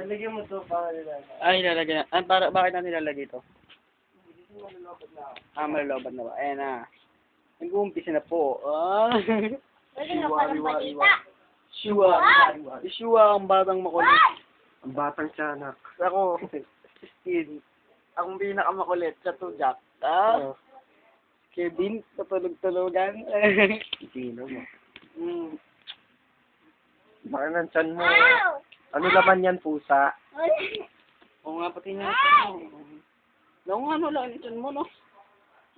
Lagyan mo to para nila. Ay, nilalagay na. Ah, bakit na nilalagay ito? Malulobot na ba? Ayan na. Nag-uumpisa na po. Pwede nga palang balita. Shua. Shua ang batang makulit. Ang batang tiyanak. Ako, Steve. Akong pinakamakulit sa tujak. Kevin, patulog-tulogan. Sino mo? Mm. Baka ng tiyan mo. Ow! Ano laman yan, pusa? Oo nga, pati na. Oo nga, no, lang ito mo, no?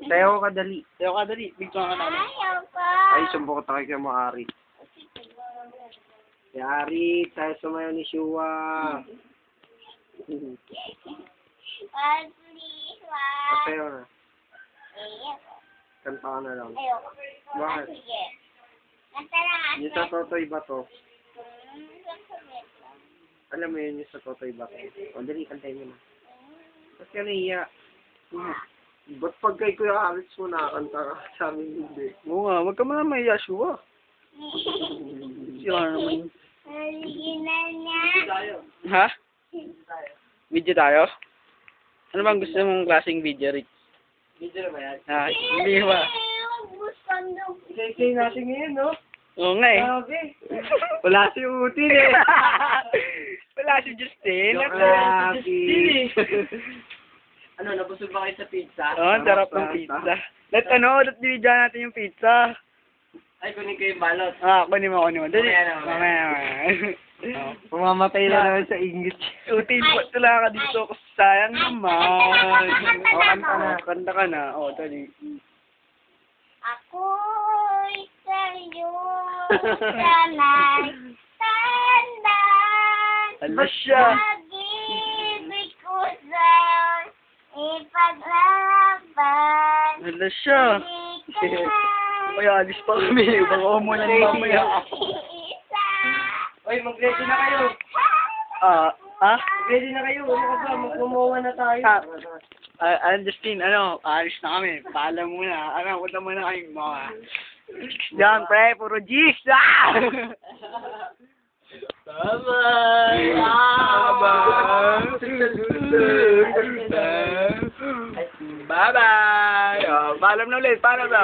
Sayo ka dali. Sayo ka, dali. Bigtuan ka na. Ayaw ko. Ay, sumbong ko tayo kay Ari. Si Ari, tayo sumayo ni Shua. Please, wag. Sayo na. Ayoko. Kanta ka na lang. Ayoko. Bakit? Sige. Kanta lang ate. Yung sa Totoy ba to? Saglit lang. Alam mo yun yung sa Totoy ba to? O, dali, kantay mo na. Ba't ka naiya? Ba't pag kay Kuya Alex mo nakakanta ka sa amin hindi? Oo nga, wag ka man mahiya, Shua. Siya naman. Original niya. Ha? Video tayo? Ano bang gusto mong klaseng video, Rick? Video na ba yan? Hindi ba? Gusto nyo. Ikay natin ngayon, no? Oo nga eh. Okay. Wala si Utin eh. Wala si Justin. Joke Wala lang, si Justin eh. Ano, nabusog ba kayo sa pizza? Oo, ang sarap ng pizza. Let's video natin yung pizza. Ay, kunin ko yung balot. Kunin mo. Dali. Mamaya. Mamaya. Pumamatay na naman sa English. Utin, tula ka dito. Sayang naman. Kanta ka na. Dali. Ako'y sa'yo sana'y tandaan. Hala siya. Pag-ibig ko sa'yo ipaglalaban. Hala siya. Hindi ka na Kaya alis pa kami. Baka umulan mamaya. isa. Oy, mag-ready na kayo. Ready na kayo. Ano ka ba? Magmumawa na tayo. Justin, alis na kami. Paalam muna. Punta muna kayong mga. Diyan, pre, puro G's. Bye-bye! Bye-bye! Paalam na ulit. Paalam na.